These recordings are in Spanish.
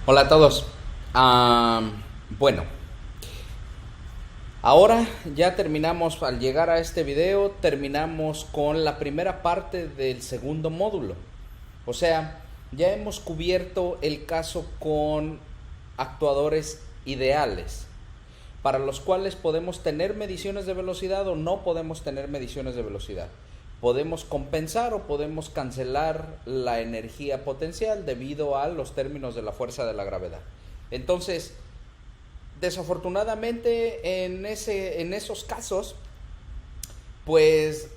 Hola a todos. Bueno, ahora ya terminamos, al llegar a este video, terminamos con la primera parte del segundo módulo. O sea, ya hemos cubierto el caso con actuadores ideales, para los cuales podemos tener mediciones de velocidad o no podemos tener mediciones de velocidad. Podemos compensar o podemos cancelar la energía potencial debido a los términos de la fuerza de la gravedad. Entonces, desafortunadamente en esos casos, pues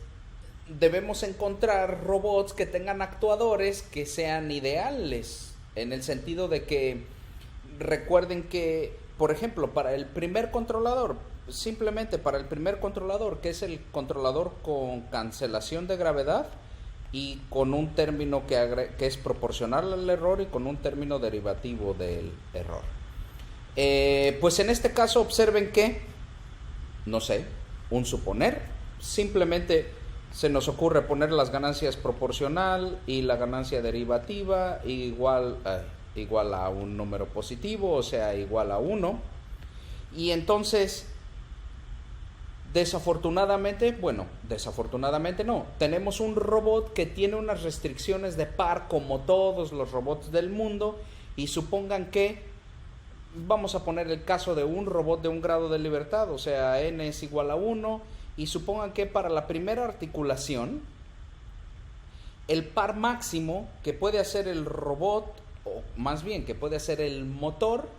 debemos encontrar robots que tengan actuadores que sean ideales, en el sentido de que recuerden que, por ejemplo, para el primer controlador, simplemente para el primer controlador, que es el controlador con cancelación de gravedad y con un término que es proporcional al error y con un término derivativo del error. Pues en este caso observen que, no sé, un suponer, simplemente se nos ocurre poner las ganancias proporcional y la ganancia derivativa igual a un número positivo, o sea, igual a 1. Y entonces, desafortunadamente no, tenemos un robot que tiene unas restricciones de par como todos los robots del mundo, y supongan que, vamos a poner el caso de un robot de un grado de libertad, o sea, n es igual a 1, y supongan que para la primera articulación, el par máximo que puede hacer el robot, o más bien que puede hacer el motor,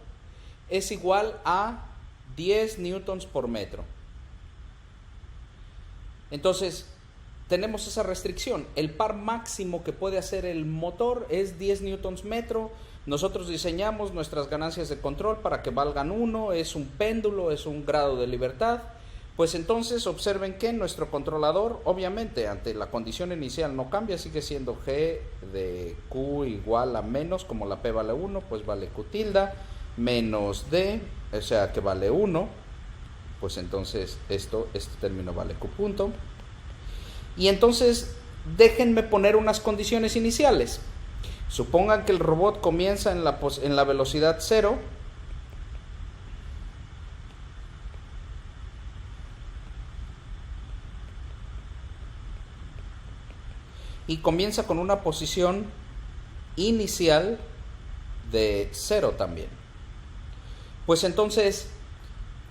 es igual a 10 newtons por metro. Entonces, tenemos esa restricción. El par máximo que puede hacer el motor es 10 newtons metro. Nosotros diseñamos nuestras ganancias de control para que valgan 1. Es un péndulo, es un grado de libertad. Pues entonces observen que nuestro controlador, obviamente, ante la condición inicial no cambia, sigue siendo G de Q igual a menos, como la P vale 1, pues vale Q tilde, menos D, o sea que vale 1, pues entonces este término vale Q punto. Y entonces déjenme poner unas condiciones iniciales. Supongan que el robot comienza en la velocidad 0, y comienza con una posición inicial de 0 también. Pues entonces,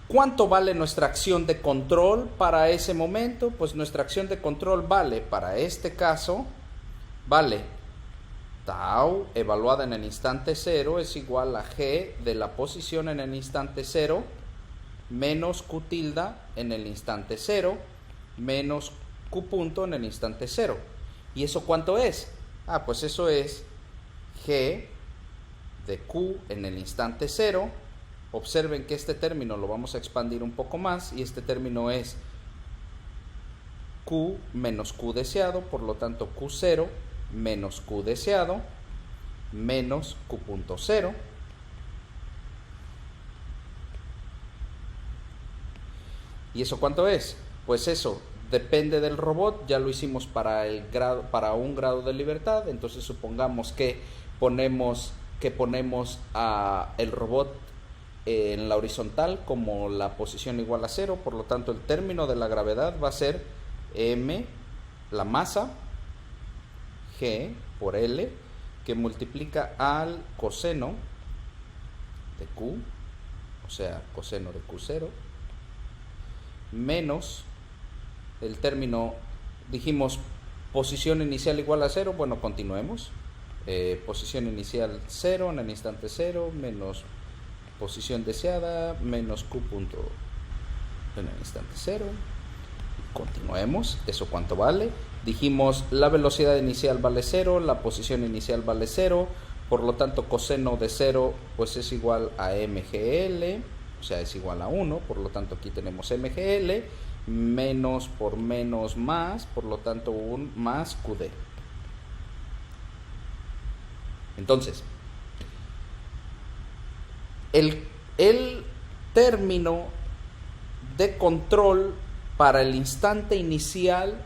¿cuánto vale nuestra acción de control para ese momento? Pues nuestra acción de control vale, para este caso, vale tau evaluada en el instante 0 es igual a g de la posición en el instante 0 menos q tilde en el instante 0 menos q punto en el instante 0. ¿Y eso cuánto es? Pues eso es g de q en el instante 0. Observen que este término lo vamos a expandir un poco más, y este término es q menos q deseado, por lo tanto q0 menos q deseado menos q punto 0. ¿Y eso cuánto es? Pues eso depende del robot, ya lo hicimos para un grado de libertad. Entonces supongamos que ponemos a el robot en la horizontal como la posición igual a 0, por lo tanto el término de la gravedad va a ser m, la masa, g por L, que multiplica al coseno de q, o sea, coseno de q0, menos el término, dijimos posición inicial igual a 0, bueno, continuemos, posición inicial 0 en el instante 0, menos posición deseada, menos q punto en el instante 0, continuemos. ¿Eso cuánto vale? Dijimos la velocidad inicial vale 0, la posición inicial vale 0, por lo tanto coseno de 0 pues es igual a mgl, o sea es igual a 1, por lo tanto aquí tenemos mgl, menos por menos más, por lo tanto un más qd. Entonces, el término de control para el instante inicial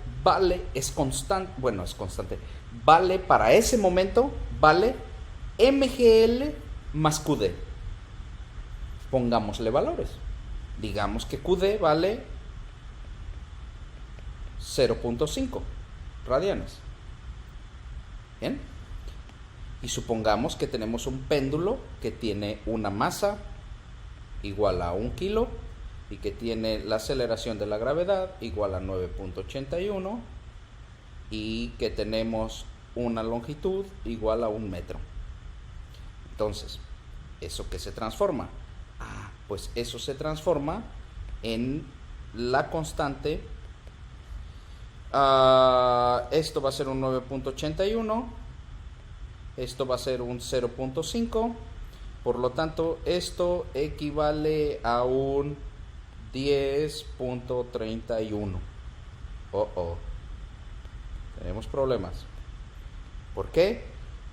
es constante, vale para ese momento, vale mgl más QD. Pongámosle valores. Digamos que QD vale 0.5 radianes. Bien. Y supongamos que tenemos un péndulo que tiene una masa igual a 1 kilo y que tiene la aceleración de la gravedad igual a 9.81 y que tenemos una longitud igual a 1 metro. Entonces, ¿eso qué se transforma? Pues eso se transforma en la constante. Esto va a ser un 9.81, esto va a ser un 0.5, por lo tanto esto equivale a un 10.31. Tenemos problemas. ¿Por qué?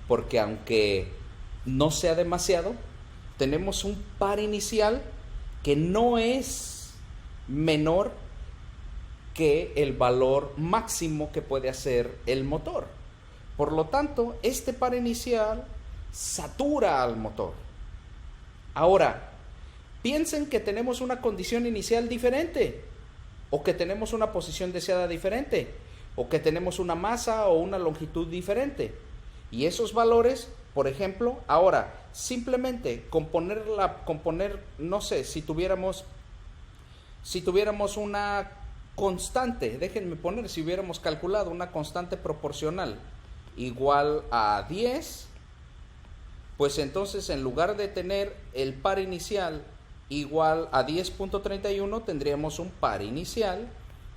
Porque aunque no sea demasiado, tenemos un par inicial que no es menor que el valor máximo que puede hacer el motor. Por lo tanto, este par inicial satura al motor. Ahora, piensen que tenemos una condición inicial diferente, o que tenemos una posición deseada diferente, o que tenemos una masa o una longitud diferente. Y esos valores, por ejemplo, ahora, simplemente componer, no sé, si tuviéramos una constante, déjenme poner, si hubiéramos calculado una constante proporcional igual a 10, pues entonces en lugar de tener el par inicial igual a 10.31, tendríamos un par inicial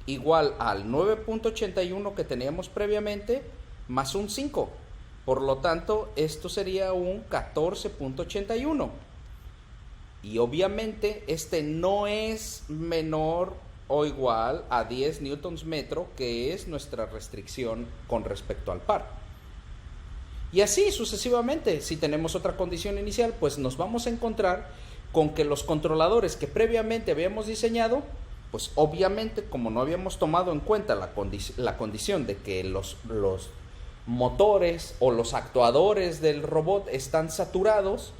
igual al 9.81 que teníamos previamente, más un 5. Por lo tanto, esto sería un 14.81. Y obviamente este no es menor o igual a 10 newtons metro, que es nuestra restricción con respecto al par. Y así sucesivamente, si tenemos otra condición inicial, pues nos vamos a encontrar con que los controladores que previamente habíamos diseñado, pues obviamente como no habíamos tomado en cuenta la condición de que los motores o los actuadores del robot están saturados,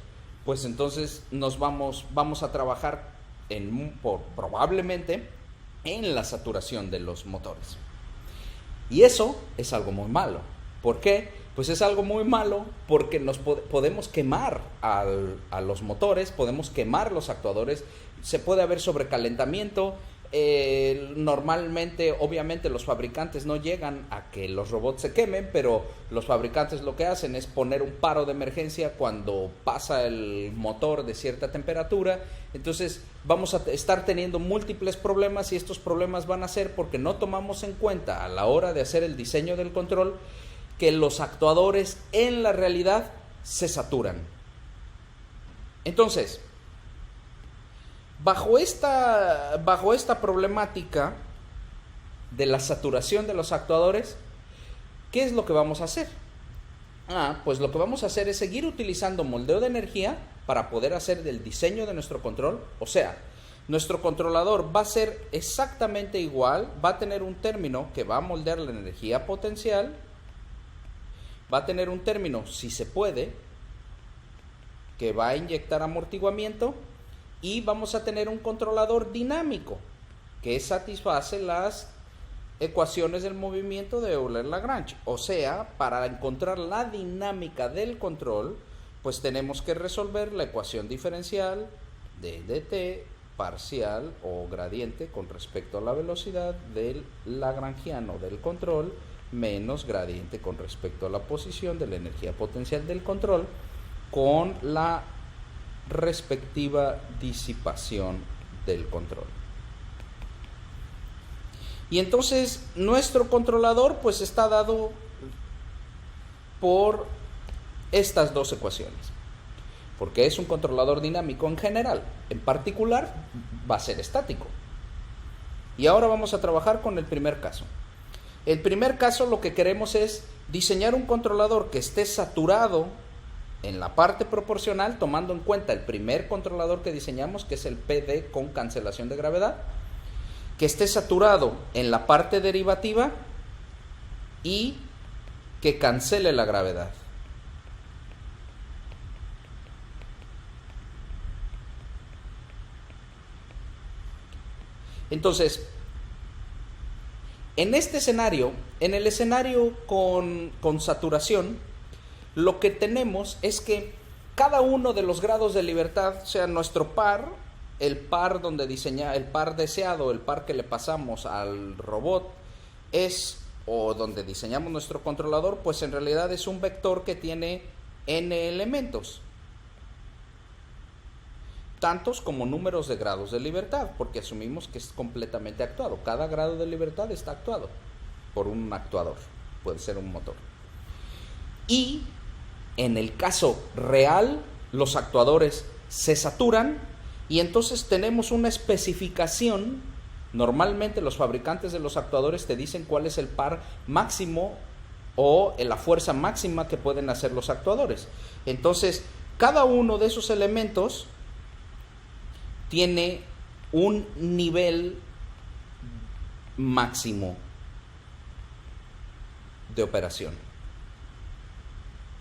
pues entonces nos vamos a trabajar probablemente en la saturación de los motores. Y eso es algo muy malo. ¿Por qué? Pues es algo muy malo porque nos podemos quemar a los motores, podemos quemar los actuadores, se puede haber sobrecalentamiento. Normalmente, obviamente, los fabricantes no llegan a que los robots se quemen, pero los fabricantes lo que hacen es poner un paro de emergencia cuando pasa el motor de cierta temperatura. Entonces vamos a estar teniendo múltiples problemas, y estos problemas van a ser porque no tomamos en cuenta a la hora de hacer el diseño del control que los actuadores en la realidad se saturan. Entonces, bajo esta problemática de la saturación de los actuadores, ¿qué es lo que vamos a hacer? Pues lo que vamos a hacer es seguir utilizando moldeo de energía para poder hacer el diseño de nuestro control. O sea, nuestro controlador va a ser exactamente igual, va a tener un término que va a moldear la energía potencial, va a tener un término, si se puede, que va a inyectar amortiguamiento, y vamos a tener un controlador dinámico que satisface las ecuaciones del movimiento de Euler-Lagrange. O sea, para encontrar la dinámica del control, pues tenemos que resolver la ecuación diferencial de dt parcial o gradiente con respecto a la velocidad del lagrangiano del control menos gradiente con respecto a la posición de la energía potencial del control con la respectiva disipación del control. Y entonces nuestro controlador pues está dado por estas dos ecuaciones, porque es un controlador dinámico en general. En particular va a ser estático. Y ahora vamos a trabajar con el primer caso. El primer caso, lo que queremos es diseñar un controlador que esté saturado en la parte proporcional, tomando en cuenta el primer controlador que diseñamos, que es el PD con cancelación de gravedad, que esté saturado en la parte derivativa y que cancele la gravedad. Entonces, en este escenario, en el escenario con saturación, lo que tenemos es que cada uno de los grados de libertad, sea nuestro par, el par donde el par deseado, el par que le pasamos al robot, o donde diseñamos nuestro controlador, pues en realidad es un vector que tiene n elementos, tantos como números de grados de libertad, porque asumimos que es completamente actuado. Cada grado de libertad está actuado por un actuador, puede ser un motor. Y en el caso real, los actuadores se saturan y entonces tenemos una especificación. Normalmente los fabricantes de los actuadores te dicen cuál es el par máximo o la fuerza máxima que pueden hacer los actuadores. Entonces, cada uno de esos elementos tiene un nivel máximo de operación.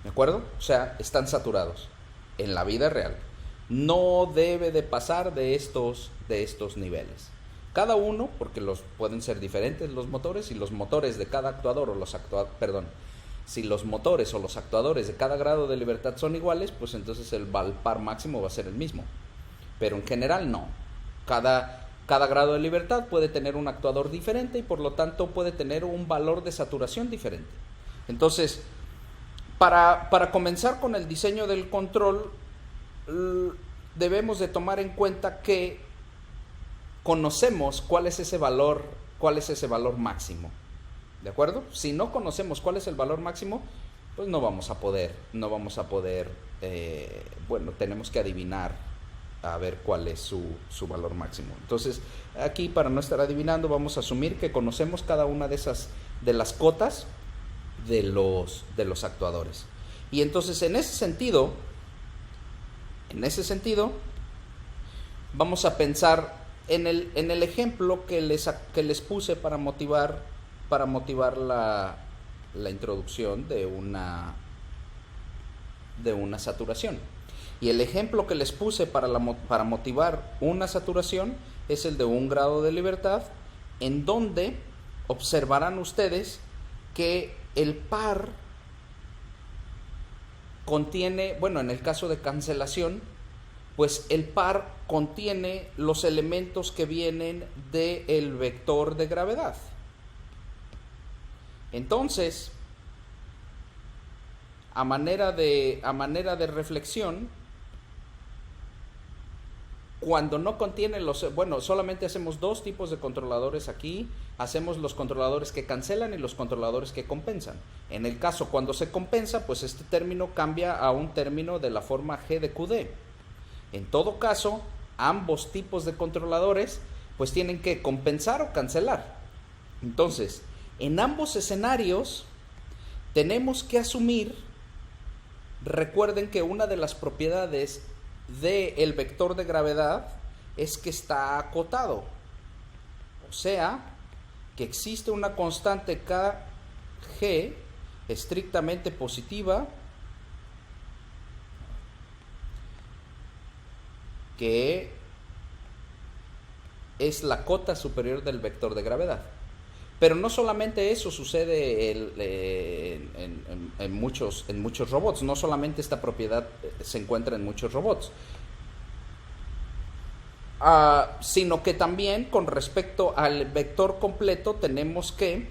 ¿De acuerdo? O sea, están saturados en la vida real. No debe de pasar de estos niveles. Cada uno, porque pueden ser diferentes los motores, y los motores de cada actuador si los motores o los actuadores de cada grado de libertad son iguales, pues entonces el par máximo va a ser el mismo. Pero en general no. Cada grado de libertad puede tener un actuador diferente y por lo tanto puede tener un valor de saturación diferente. Entonces, para comenzar con el diseño del control, debemos de tomar en cuenta que conocemos cuál es ese valor máximo. ¿De acuerdo? Si no conocemos cuál es el valor máximo, pues no vamos a poder, tenemos que adivinar a ver cuál es su valor máximo. Entonces, aquí, para no estar adivinando, vamos a asumir que conocemos cada una de las cotas de los actuadores. Y entonces, en ese sentido, vamos a pensar en el ejemplo que les puse para motivar la introducción de una saturación. Y el ejemplo que les puse para motivar una saturación es el de un grado de libertad, en donde observarán ustedes que el par contiene, en el caso de cancelación, pues el par contiene los elementos que vienen del vector de gravedad. Entonces, a manera de reflexión, cuando no contiene solamente hacemos dos tipos de controladores aquí. Hacemos los controladores que cancelan y los controladores que compensan. En el caso cuando se compensa, pues este término cambia a un término de la forma G de QD. En todo caso, ambos tipos de controladores pues tienen que compensar o cancelar. Entonces, en ambos escenarios tenemos que asumir, recuerden que una de las propiedades del vector de gravedad es que está acotado, o sea que existe una constante kg estrictamente positiva que es la cota superior del vector de gravedad. Pero no solamente eso sucede en muchos robots, no solamente esta propiedad se encuentra en muchos robots, sino que también con respecto al vector completo tenemos que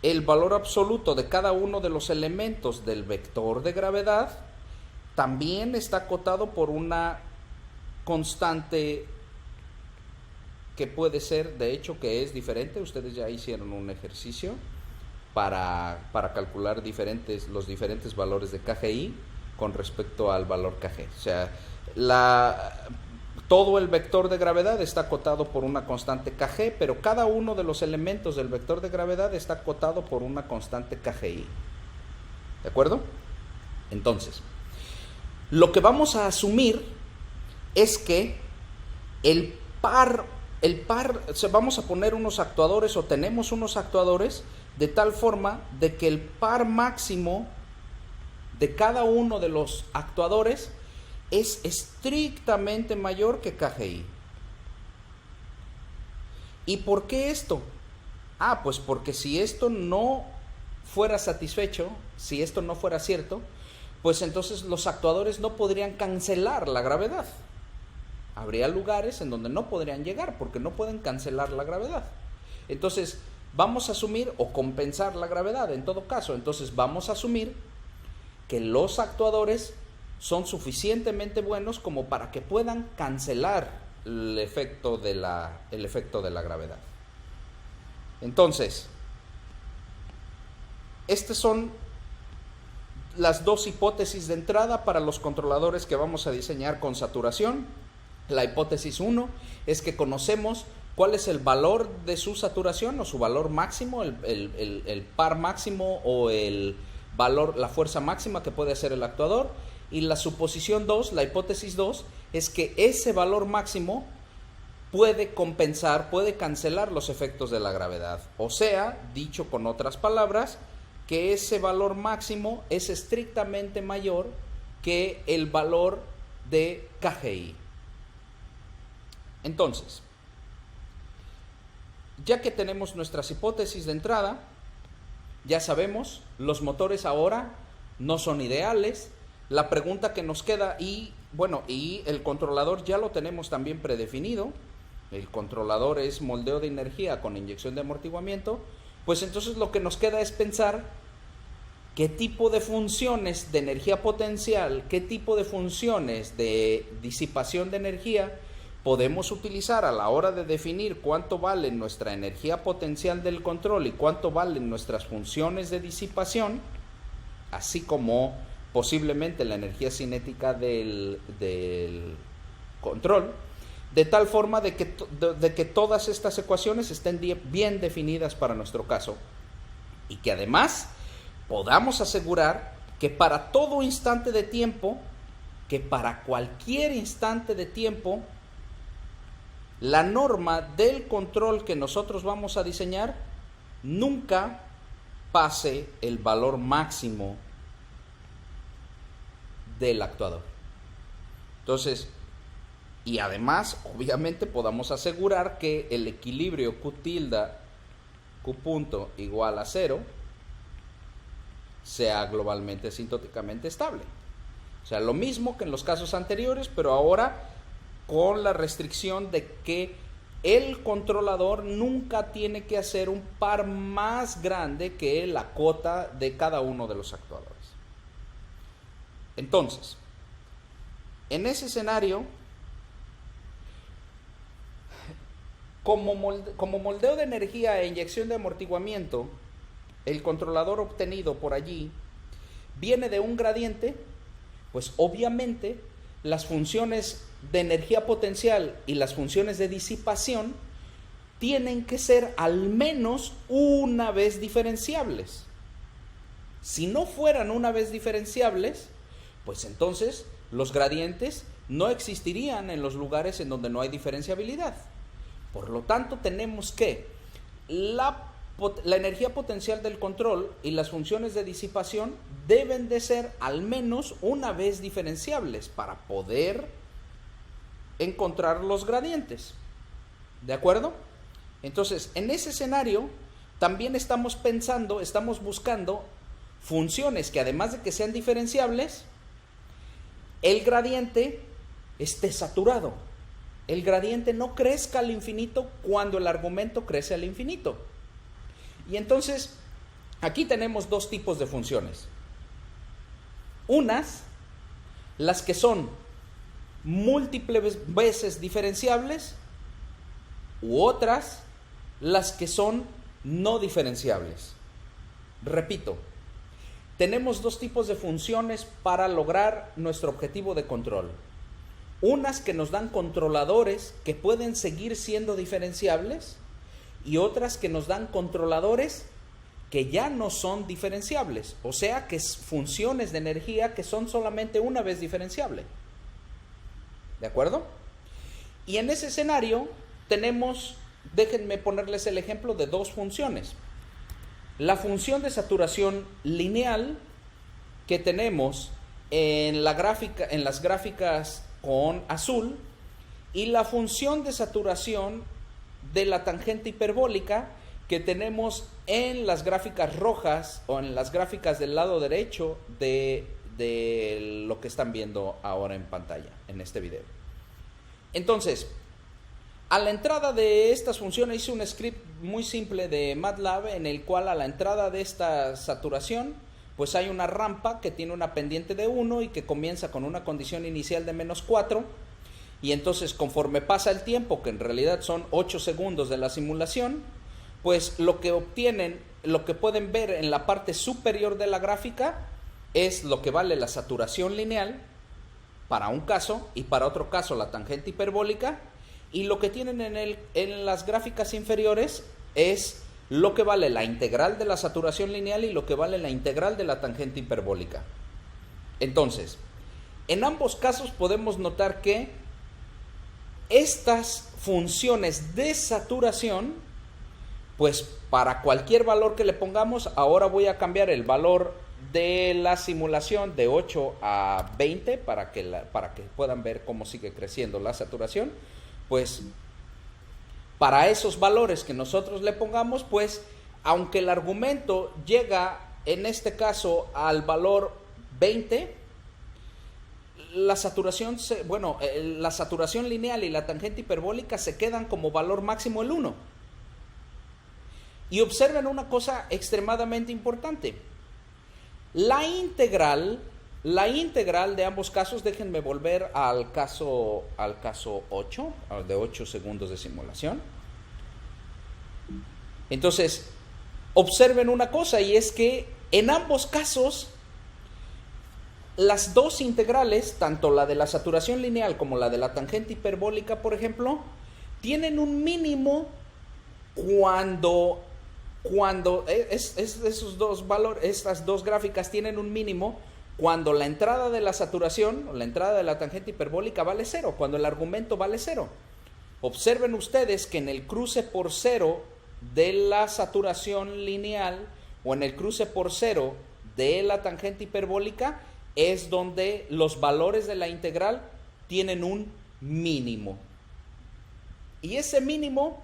el valor absoluto de cada uno de los elementos del vector de gravedad también está acotado por una constante que puede ser, de hecho, que es diferente. Ustedes ya hicieron un ejercicio para calcular los diferentes valores de KGI con respecto al valor KG. O sea, todo el vector de gravedad está acotado por una constante KG, pero cada uno de los elementos del vector de gravedad está acotado por una constante KGI. ¿De acuerdo? Entonces, lo que vamos a asumir es que vamos a poner unos actuadores o tenemos unos actuadores de tal forma de que el par máximo de cada uno de los actuadores es estrictamente mayor que KGI. ¿Y por qué esto? Pues porque si esto no fuera satisfecho, si esto no fuera cierto, pues entonces los actuadores no podrían cancelar la gravedad. Habría lugares en donde no podrían llegar porque no pueden cancelar la gravedad. Entonces, vamos a asumir o compensar la gravedad en todo caso. Entonces, vamos a asumir que los actuadores son suficientemente buenos como para que puedan cancelar el efecto de la gravedad. Entonces, estas son las dos hipótesis de entrada para los controladores que vamos a diseñar con saturación. La hipótesis 1 es que conocemos cuál es el valor de su saturación o su valor máximo, el par máximo o el valor, la fuerza máxima que puede hacer el actuador. Y la suposición 2, la hipótesis 2, es que ese valor máximo puede compensar, puede cancelar los efectos de la gravedad. O sea, dicho con otras palabras, que ese valor máximo es estrictamente mayor que el valor de KGI. Entonces, ya que tenemos nuestras hipótesis de entrada, ya sabemos, los motores ahora no son ideales. La pregunta que nos queda, y el controlador ya lo tenemos también predefinido, el controlador es moldeo de energía con inyección de amortiguamiento, pues entonces lo que nos queda es pensar qué tipo de funciones de energía potencial, qué tipo de funciones de disipación de energía podemos utilizar a la hora de definir cuánto vale nuestra energía potencial del control y cuánto valen nuestras funciones de disipación, así como posiblemente la energía cinética del control, de tal forma de que todas estas ecuaciones estén bien definidas para nuestro caso y que además podamos asegurar que para todo instante de tiempo, que para cualquier instante de tiempo, la norma del control que nosotros vamos a diseñar nunca pase el valor máximo del actuador. Entonces, y además, obviamente, podamos asegurar que el equilibrio Q tilde Q punto igual a 0 sea globalmente asintóticamente estable. O sea, lo mismo que en los casos anteriores, pero ahora con la restricción de que el controlador nunca tiene que hacer un par más grande que la cota de cada uno de los actuadores. Entonces, en ese escenario, como moldeo de energía e inyección de amortiguamiento, el controlador obtenido por allí viene de un gradiente, pues obviamente las funciones de energía potencial y las funciones de disipación tienen que ser al menos una vez diferenciables. Si no fueran una vez diferenciables, pues entonces los gradientes no existirían en los lugares en donde no hay diferenciabilidad. Por lo tanto, tenemos que la energía potencial del control y las funciones de disipación deben de ser al menos una vez diferenciables para poder encontrar los gradientes. ¿De acuerdo? Entonces, en ese escenario también estamos buscando funciones que además de que sean diferenciables, el gradiente esté saturado. El gradiente no crezca al infinito cuando el argumento crece al infinito. Y entonces, aquí tenemos dos tipos de funciones. Unas, las que son múltiples veces diferenciables, u otras, las que son no diferenciables. Repito, tenemos dos tipos de funciones para lograr nuestro objetivo de control. Unas que nos dan controladores que pueden seguir siendo diferenciables y otras que nos dan controladores que ya no son diferenciables, o sea que es funciones de energía que son solamente una vez diferenciable. ¿De acuerdo? Y en ese escenario tenemos, déjenme ponerles el ejemplo de dos funciones. La función de saturación lineal que tenemos en las gráficas con azul, y la función de saturación de la tangente hiperbólica que tenemos en las gráficas rojas o en las gráficas del lado derecho de lo que están viendo ahora en pantalla, en este video. Entonces, a la entrada de estas funciones hice un script muy simple de MATLAB en el cual a la entrada de esta saturación pues hay una rampa que tiene una pendiente de 1 y que comienza con una condición inicial de -4, y entonces conforme pasa el tiempo, que en realidad son 8 segundos de la simulación, pues lo que obtienen, lo que pueden ver en la parte superior de la gráfica es lo que vale la saturación lineal para un caso y para otro caso la tangente hiperbólica, y lo que tienen en las gráficas inferiores es lo que vale la integral de la saturación lineal y lo que vale la integral de la tangente hiperbólica. Entonces, en ambos casos podemos notar que estas funciones de saturación, pues para cualquier valor que le pongamos, ahora voy a cambiar el valor de la simulación de 8 a 20 para que puedan ver cómo sigue creciendo la saturación. Pues para esos valores que nosotros le pongamos, pues aunque el argumento llega en este caso al valor 20, la saturación la saturación lineal y la tangente hiperbólica se quedan como valor máximo el 1. Y observen una cosa extremadamente importante. La integral de ambos casos, déjenme volver al caso 8, de 8 segundos de simulación. Entonces, observen una cosa, y es que en ambos casos, las dos integrales, tanto la de la saturación lineal como la de la tangente hiperbólica, por ejemplo, tienen un mínimo cuando esos dos valores, estas dos gráficas tienen un mínimo cuando la entrada de la saturación o la entrada de la tangente hiperbólica vale 0, cuando el argumento vale 0. Observen ustedes que en el cruce por 0 de la saturación lineal o en el cruce por 0 de la tangente hiperbólica es donde los valores de la integral tienen un mínimo. Y ese mínimo,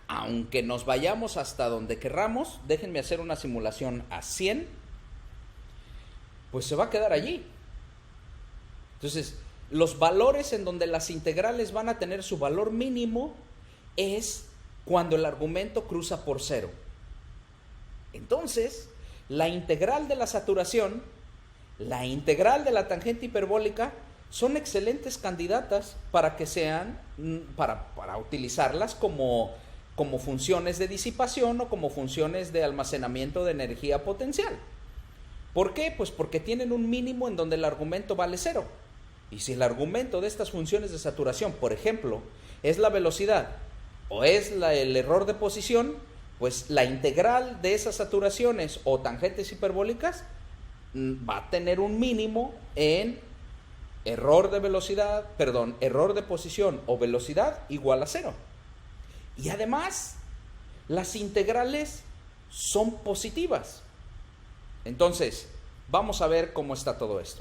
aunque nos vayamos hasta donde querramos, déjenme hacer una simulación a 100, pues se va a quedar allí. Entonces, los valores en donde las integrales van a tener su valor mínimo es cuando el argumento cruza por 0. Entonces, la integral de la saturación, la integral de la tangente hiperbólica, son excelentes candidatas para que sean, para utilizarlas como funciones de disipación o como funciones de almacenamiento de energía potencial. ¿Por qué? Pues porque tienen un mínimo en donde el argumento vale 0. Y si el argumento de estas funciones de saturación, por ejemplo, es la velocidad o es el error de posición, pues la integral de esas saturaciones o tangentes hiperbólicas va a tener un mínimo en error de posición o velocidad igual a 0. Y además, las integrales son positivas. Entonces, vamos a ver cómo está todo esto.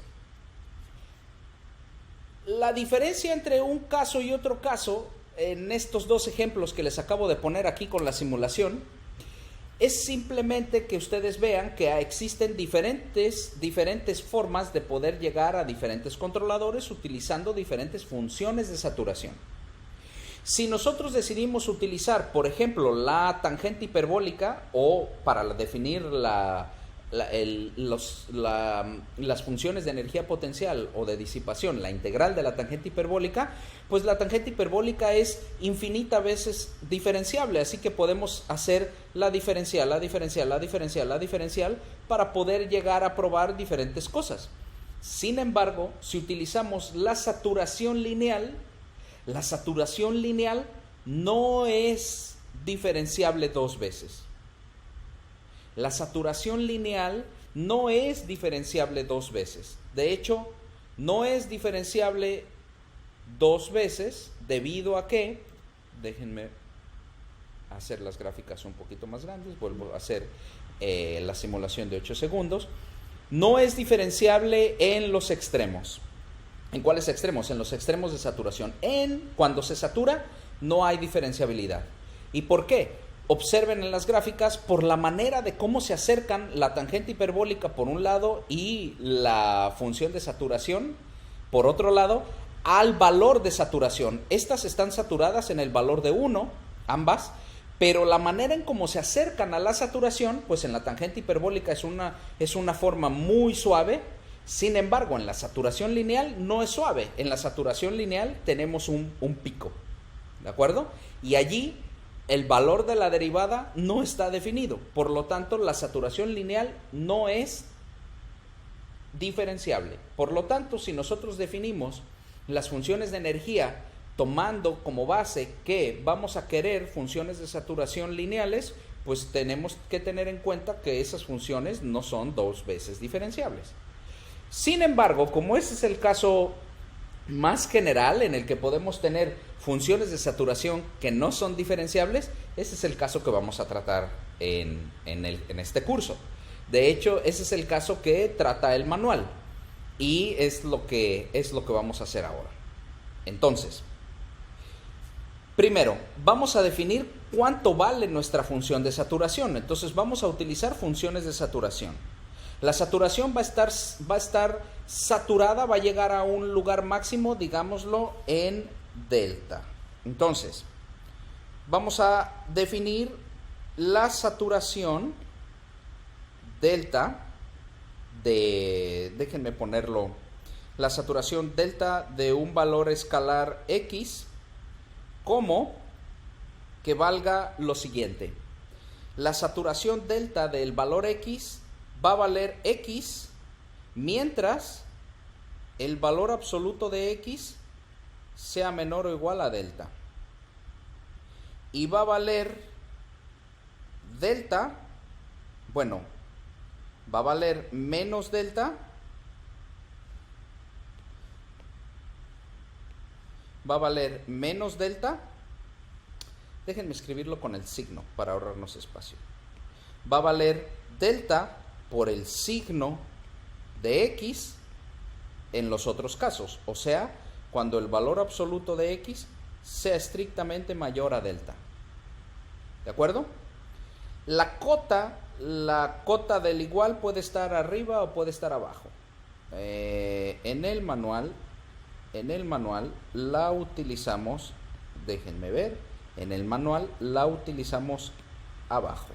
La diferencia entre un caso y otro caso, en estos dos ejemplos que les acabo de poner aquí con la simulación, es simplemente que ustedes vean que existen diferentes formas de poder llegar a diferentes controladores utilizando diferentes funciones de saturación. Si nosotros decidimos utilizar, por ejemplo, la tangente hiperbólica o para definir las funciones de energía potencial o de disipación, la integral de la tangente hiperbólica, pues la tangente hiperbólica es infinita veces diferenciable, así que podemos hacer la diferencial para poder llegar a probar diferentes cosas. Sin embargo, si utilizamos la saturación lineal no es diferenciable dos veces. La saturación lineal no es diferenciable dos veces. De hecho, no es diferenciable dos veces debido a que, déjenme hacer las gráficas un poquito más grandes, vuelvo a hacer la simulación de 8 segundos, no es diferenciable en los extremos. ¿En cuáles extremos? En los extremos de saturación. Cuando se satura no hay diferenciabilidad. ¿Y por qué? Observen en las gráficas por la manera de cómo se acercan la tangente hiperbólica por un lado y la función de saturación por otro lado al valor de saturación. Estas están saturadas en el valor de 1, ambas, pero la manera en cómo se acercan a la saturación, pues en la tangente hiperbólica es una forma muy suave. Sin embargo, en la saturación lineal no es suave. En la saturación lineal tenemos un pico, ¿de acuerdo? Y allí el valor de la derivada no está definido. Por lo tanto, la saturación lineal no es diferenciable. Por lo tanto, si nosotros definimos las funciones de energía tomando como base que vamos a querer funciones de saturación lineales, pues tenemos que tener en cuenta que esas funciones no son dos veces diferenciables. Sin embargo, como ese es el caso más general en el que podemos tener funciones de saturación que no son diferenciables, ese es el caso que vamos a tratar en este curso. De hecho, ese es el caso que trata el manual y es lo que vamos a hacer ahora. Entonces, primero, vamos a definir cuánto vale nuestra función de saturación. Entonces, vamos a utilizar funciones de saturación. La saturación va a estar saturada, va a llegar a un lugar máximo, digámoslo, en delta. Entonces, vamos a definir la saturación delta déjenme ponerlo, la saturación delta de un valor escalar X como que valga lo siguiente. La saturación delta del valor X va a valer X mientras el valor absoluto de X sea menor o igual a delta. Y va a valer delta, bueno, va a valer menos delta, déjenme escribirlo con el signo para ahorrarnos espacio. Va a valer delta por el signo de X en los otros casos, o sea, cuando el valor absoluto de X sea estrictamente mayor a delta. ¿De acuerdo? La cota del igual puede estar arriba o puede estar abajo. En el manual la utilizamos, déjenme ver, en el manual la utilizamos abajo.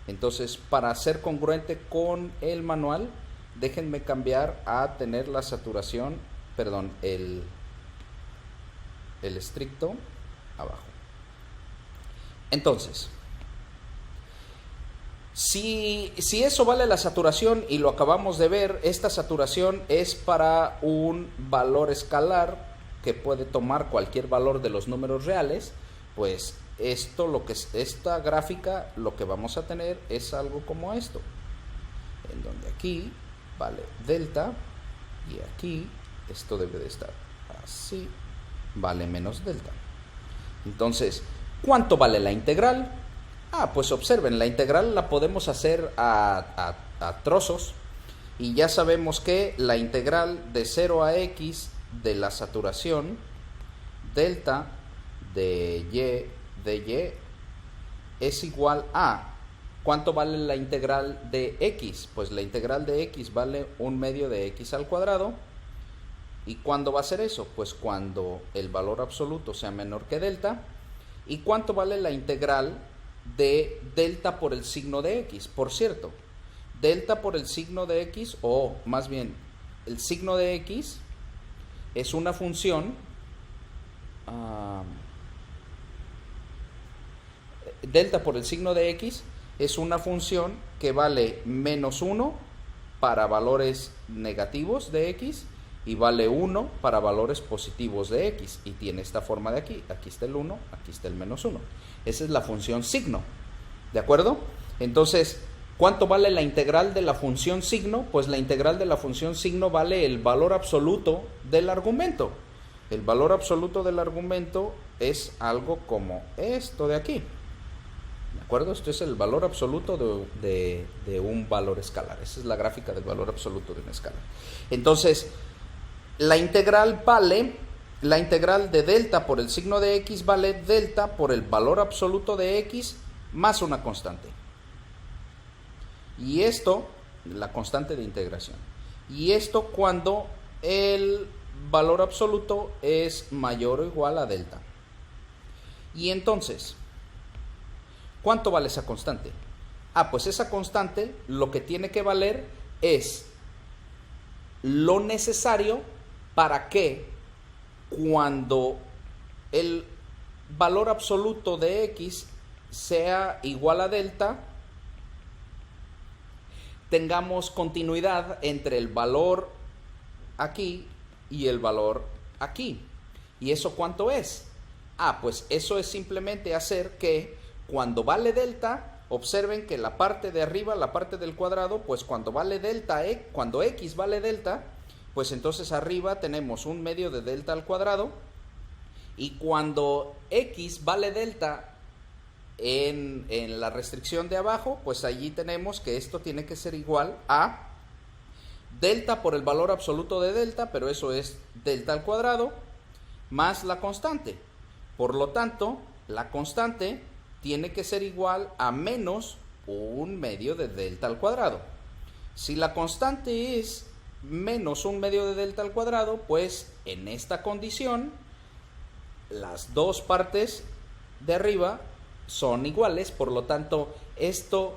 Entonces, para ser congruente con el manual, déjenme cambiar a tener la saturación, perdón, el estricto abajo. Entonces, si eso vale la saturación y lo acabamos de ver, esta saturación es para un valor escalar que puede tomar cualquier valor de los números reales, pues esta gráfica lo que vamos a tener es algo como esto, en donde aquí vale delta y aquí esto debe de estar así, vale menos delta. Entonces, ¿cuánto vale la integral? Pues observen, la integral la podemos hacer a trozos y ya sabemos que la integral de 0 a x de la saturación delta de y es igual a ¿cuánto vale la integral de x? Pues la integral de x vale 1/2 de x al cuadrado. ¿Y cuándo va a ser eso? Pues cuando el valor absoluto sea menor que delta. ¿Y cuánto vale la integral de delta por el signo de x? Por cierto, delta por el signo de x, o más bien el signo de x es una función delta por el signo de x es una función que vale menos 1 para valores negativos de x y vale 1 para valores positivos de x, y tiene esta forma de aquí está el 1, aquí está el menos 1. Esa es la función signo, ¿de acuerdo? Entonces, ¿cuánto vale la integral de la función signo? Pues la integral de la función signo vale el valor absoluto del argumento. El valor absoluto del argumento es algo como esto de aquí, ¿de acuerdo? Esto es el valor absoluto de un valor escalar. Esa es la gráfica del valor absoluto de una escala. Entonces, la integral vale la integral de delta por el signo de x vale delta por el valor absoluto de x más una constante. Y esto, la constante de integración. Y esto cuando el valor absoluto es mayor o igual a delta. Y entonces, ¿cuánto vale esa constante? Pues esa constante lo que tiene que valer es lo necesario para que cuando el valor absoluto de x sea igual a delta, tengamos continuidad entre el valor aquí y el valor aquí. ¿Y eso cuánto es? Pues eso es simplemente hacer que cuando vale delta, observen que la parte de arriba, la parte del cuadrado, pues cuando vale delta, cuando x vale delta, pues entonces arriba tenemos un medio de delta al cuadrado, y cuando x vale delta en la restricción de abajo, pues allí tenemos que esto tiene que ser igual a delta por el valor absoluto de delta, pero eso es delta al cuadrado, más la constante. Por lo tanto, la constante tiene que ser igual a menos un medio de delta al cuadrado. Si la constante es menos un medio de delta al cuadrado, pues en esta condición las dos partes de arriba son iguales, por lo tanto esto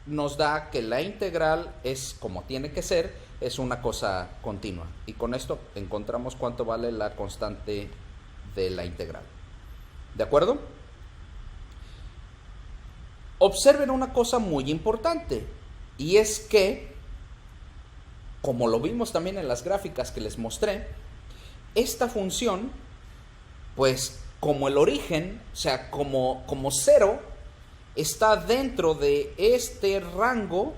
nos da que la integral es como tiene que ser, es una cosa continua, y con esto encontramos cuánto vale la constante de la integral. ¿De acuerdo? Observen una cosa muy importante, y es que, como lo vimos también en las gráficas que les mostré, esta función, pues como el origen, o sea, como 0, está dentro de este rango,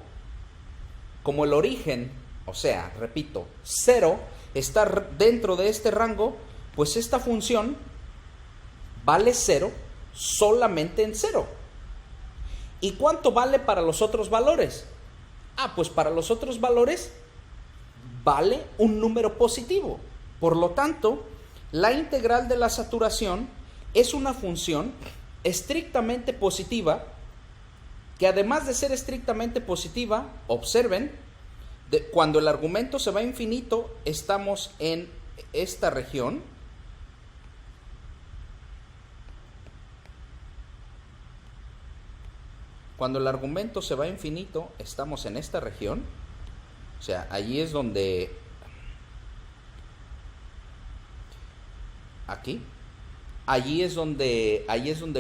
como el origen, o sea, repito, 0 está dentro de este rango, pues esta función vale 0 solamente en 0. ¿Y cuánto vale para los otros valores? Pues para los otros valores vale un número positivo. Por lo tanto, la integral de la saturación es una función estrictamente positiva, que además de ser estrictamente positiva, observen, cuando el argumento se va a infinito, estamos en esta región. Cuando el argumento se va a infinito, estamos en esta región. O sea, allí es donde... Aquí. Allí es donde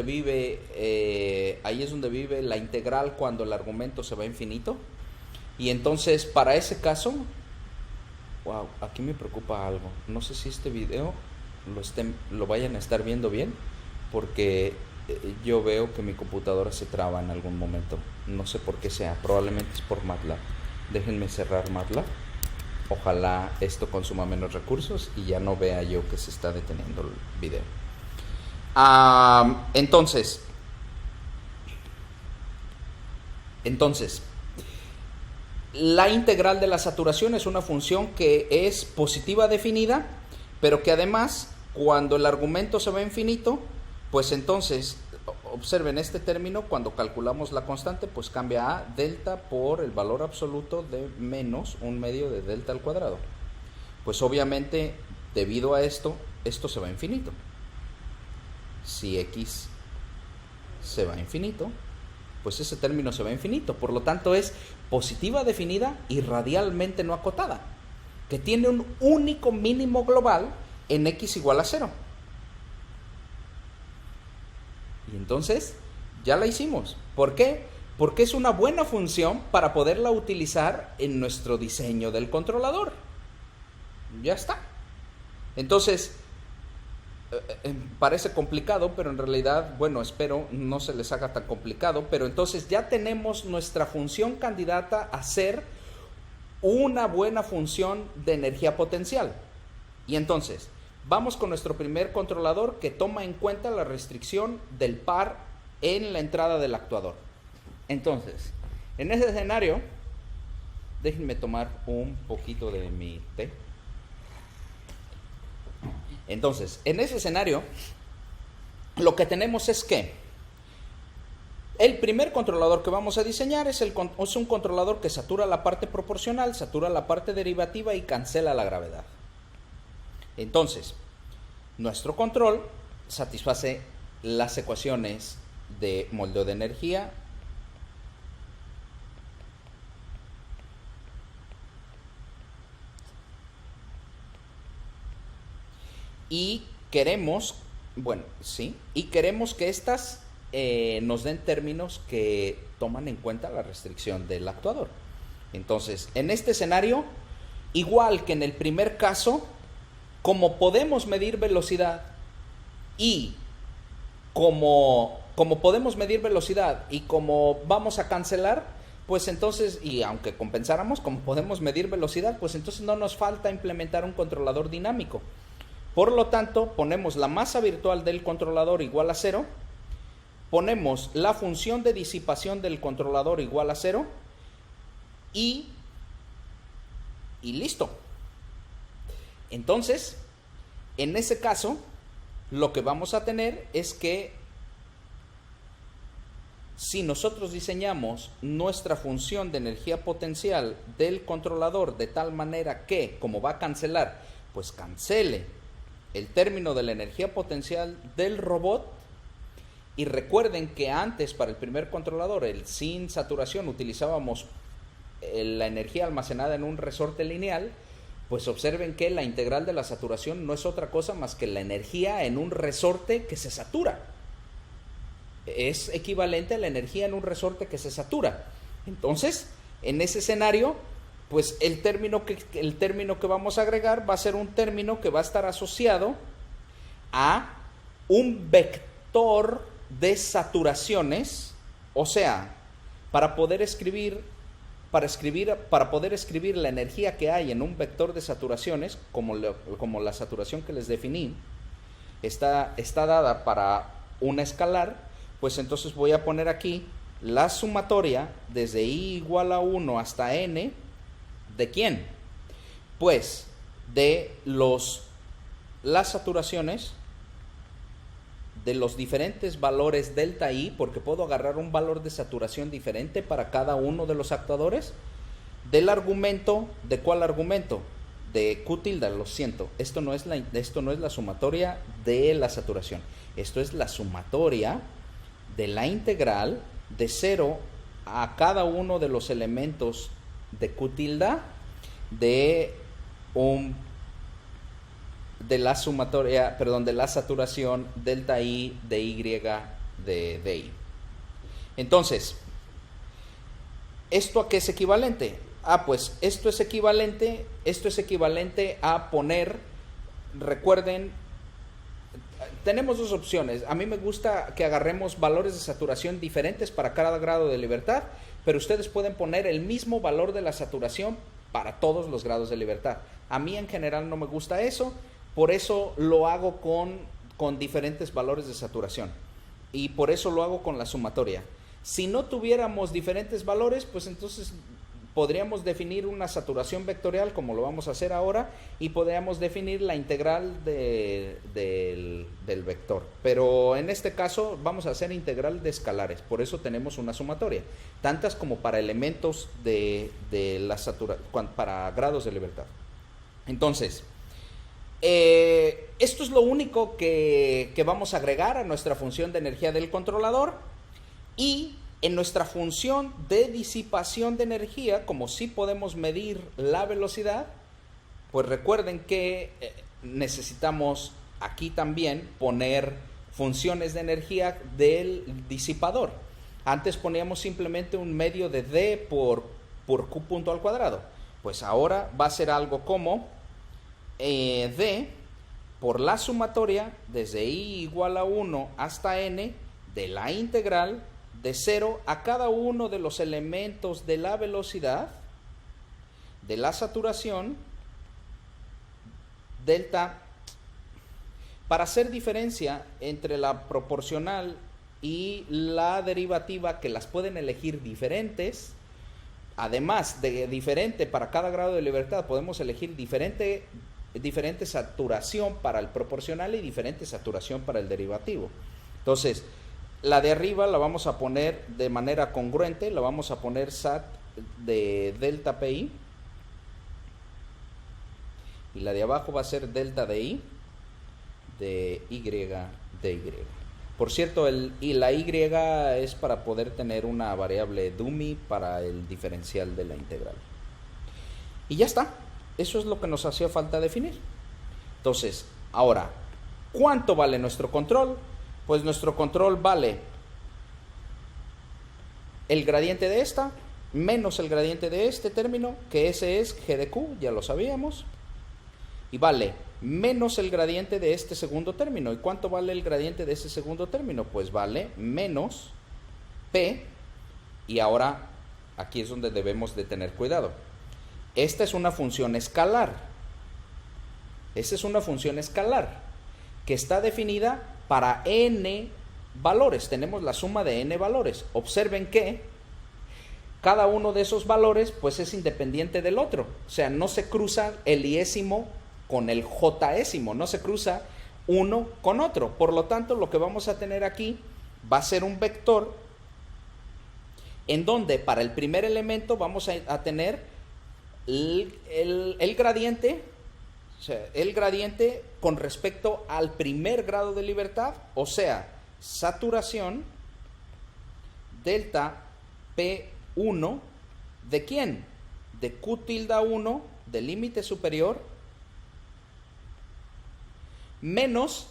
vive la integral cuando el argumento se va a infinito. Y entonces, para ese caso... Wow, aquí me preocupa algo. No sé si este video lo vayan a estar viendo bien, porque yo veo que mi computadora se traba en algún momento. No sé por qué sea, probablemente es por MATLAB. Déjenme cerrar MATLAB. Ojalá esto consuma menos recursos y ya no vea yo que se está deteniendo el video. Entonces, la integral de la saturación es una función que es positiva definida, pero que además, cuando el argumento se va a infinito, pues entonces, observen este término, cuando calculamos la constante, pues cambia a delta por el valor absoluto de menos un medio de delta al cuadrado. Pues obviamente, debido a esto se va a infinito. Si x se va a infinito, pues ese término se va a infinito. Por lo tanto, es positiva definida y radialmente no acotada, que tiene un único mínimo global en x igual a 0. Y entonces, ya la hicimos. ¿Por qué? Porque es una buena función para poderla utilizar en nuestro diseño del controlador. Ya está. Entonces, parece complicado, pero en realidad, bueno, espero no se les haga tan complicado, pero entonces ya tenemos nuestra función candidata a ser una buena función de energía potencial. Y entonces, vamos con nuestro primer controlador, que toma en cuenta la restricción del par en la entrada del actuador. Entonces, en ese escenario, déjenme tomar un poquito de mi té. Entonces, en ese escenario, lo que tenemos es que el primer controlador que vamos a diseñar es un controlador que satura la parte proporcional, satura la parte derivativa y cancela la gravedad. Entonces, nuestro control satisface las ecuaciones de moldeo de energía y queremos, queremos que estas nos den términos que toman en cuenta la restricción del actuador. Entonces, en este escenario, igual que en el primer caso, como podemos medir velocidad y como vamos a cancelar, pues entonces, y aunque compensáramos, como podemos medir velocidad, pues entonces no nos falta implementar un controlador dinámico. Por lo tanto, ponemos la masa virtual del controlador igual a 0, ponemos la función de disipación del controlador igual a 0 y listo. Entonces, en ese caso, lo que vamos a tener es que si nosotros diseñamos nuestra función de energía potencial del controlador de tal manera que, como va a cancelar, pues cancele el término de la energía potencial del robot. Y recuerden que antes, para el primer controlador, el sin saturación, utilizábamos la energía almacenada en un resorte lineal. Pues observen que la integral de la saturación no es otra cosa más que la energía en un resorte que se satura. Es equivalente a la energía en un resorte que se satura. Entonces, en ese escenario, pues el término que vamos a agregar va a ser un término que va a estar asociado a un vector de saturaciones. O sea, para poder escribir la energía que hay en un vector de saturaciones, como la saturación que les definí, está dada para una escalar, pues entonces voy a poner aquí la sumatoria desde i igual a 1 hasta n, ¿de quién? Pues de las saturaciones de los diferentes valores delta I, porque puedo agarrar un valor de saturación diferente para cada uno de los actuadores, del argumento. ¿De cuál argumento? De Q tilde, lo siento. Esto no es la sumatoria de la saturación. Esto es la sumatoria de la integral de 0 a cada uno de los elementos de Q tilde de la saturación delta I de Y de I. Entonces, ¿esto a qué es equivalente? Pues esto es equivalente a poner, recuerden, tenemos dos opciones. A mí me gusta que agarremos valores de saturación diferentes para cada grado de libertad, pero ustedes pueden poner el mismo valor de la saturación para todos los grados de libertad. A mí en general no me gusta eso, por eso lo hago con diferentes valores de saturación y por eso lo hago con la sumatoria. Si no tuviéramos diferentes valores, pues entonces podríamos definir una saturación vectorial como lo vamos a hacer ahora y podríamos definir la integral del vector. Pero en este caso vamos a hacer integral de escalares, por eso tenemos una sumatoria, tantas como para elementos de la saturación, para grados de libertad. Entonces, esto es lo único que vamos a agregar a nuestra función de energía del controlador. Y en nuestra función de disipación de energía, como sí podemos medir la velocidad, pues recuerden que necesitamos aquí también poner funciones de energía del disipador. Antes poníamos simplemente un medio de D por Q punto al cuadrado. Pues ahora va a ser algo como D por la sumatoria desde I igual a 1 hasta N de la integral de 0 a cada uno de los elementos de la velocidad, de la saturación, delta. Para hacer diferencia entre la proporcional y la derivativa, que las pueden elegir diferentes, además de diferente para cada grado de libertad, podemos elegir diferente diferente saturación para el proporcional y diferente saturación para el derivativo. Entonces, la de arriba la vamos a poner de manera congruente, la vamos a poner SAT de delta PI. Y la de abajo va a ser delta de I de Y de Y. Por cierto, la Y es para poder tener una variable dummy para el diferencial de la integral. Y ya está. Eso es lo que nos hacía falta definir. Entonces, ahora, ¿cuánto vale nuestro control? Pues nuestro control vale el gradiente de esta menos el gradiente de este término, que ese es g de q, ya lo sabíamos. Y vale menos el gradiente de este segundo término. ¿Y cuánto vale el gradiente de ese segundo término? Pues vale menos P. Y ahora aquí es donde debemos de tener cuidado. Esta es una función escalar. Esta es una función escalar que está definida para n valores. Tenemos la suma de n valores. Observen que cada uno de esos valores pues es independiente del otro. O sea, no se cruza el iésimo con el jésimo, no se cruza uno con otro. Por lo tanto, lo que vamos a tener aquí va a ser un vector en donde para el primer elemento vamos a tener el gradiente, o sea, el gradiente con respecto al primer grado de libertad, o sea, saturación delta P1 ¿de quién? De Q tilde 1 del límite superior menos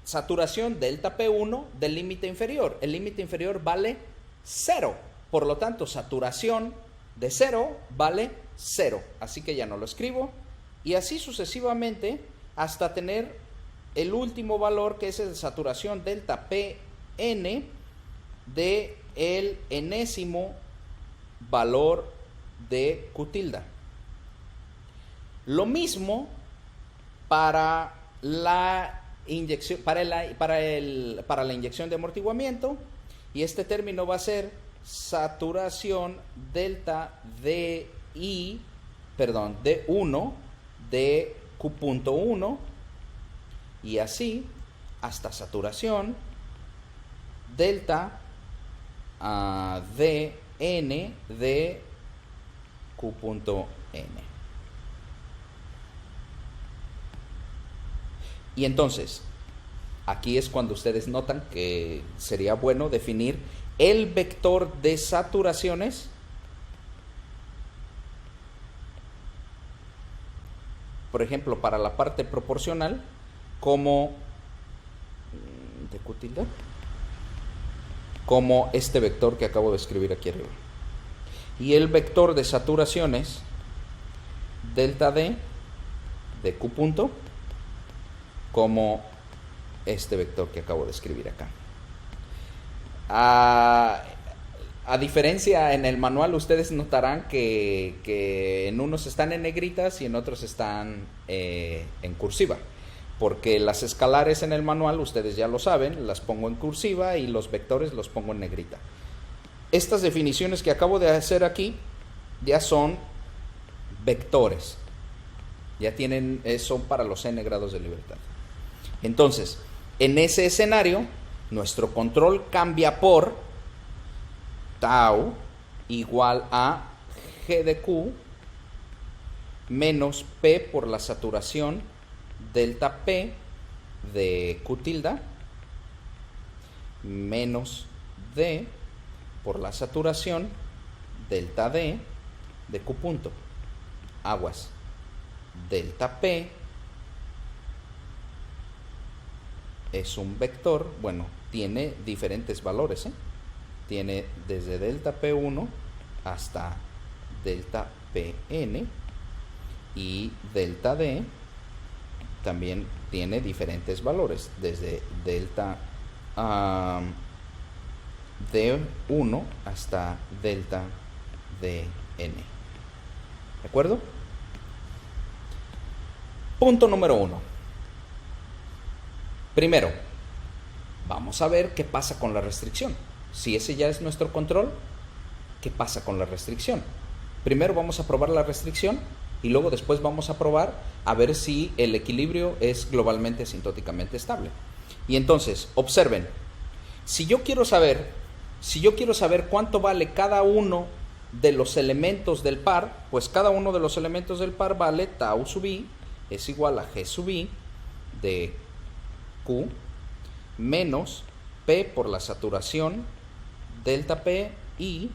saturación delta P1 del límite inferior. El límite inferior vale 0. Por lo tanto, saturación de 0 vale 0. Así que ya no lo escribo. Y así sucesivamente hasta tener el último valor, que es el de saturación delta Pn de el enésimo valor de Q tilde. Lo mismo para la inyección, para la inyección de amortiguamiento, y este término va a ser saturación delta de 1 de Q.1 y así hasta saturación delta de n de Q.n. Y entonces, aquí es cuando ustedes notan que sería bueno definir el vector de saturaciones por ejemplo, para la parte proporcional como de Q tilde, como este vector que acabo de escribir aquí arriba. Y el vector de saturaciones delta D de Q punto como este vector que acabo de escribir acá. A diferencia en el manual, ustedes notarán que en unos están en negritas y en otros están en cursiva, porque las escalares en el manual, ustedes ya lo saben, las pongo en cursiva y los vectores los pongo en negrita. Estas definiciones que acabo de hacer aquí ya son vectores, ya tienen, son para los n grados de libertad. Entonces, en ese escenario, nuestro control cambia por tau igual a g de q menos p por la saturación delta p de q tilde menos d por la saturación delta d de q punto. Aguas, delta p es un vector, bueno, tiene diferentes valores, tiene desde delta P1 hasta delta Pn, y delta D también tiene diferentes valores, desde delta D1 hasta delta Dn. ¿De acuerdo? Punto número 1. Primero, vamos a ver qué pasa con la restricción. Si ese ya es nuestro control, ¿qué pasa con la restricción? Primero vamos a probar la restricción y luego después vamos a probar a ver si el equilibrio es globalmente asintóticamente estable. Y entonces, observen, si yo quiero saber cuánto vale cada uno de los elementos del par, pues cada uno de los elementos del par vale tau sub i es igual a G sub i de Q menos P por la saturación delta P I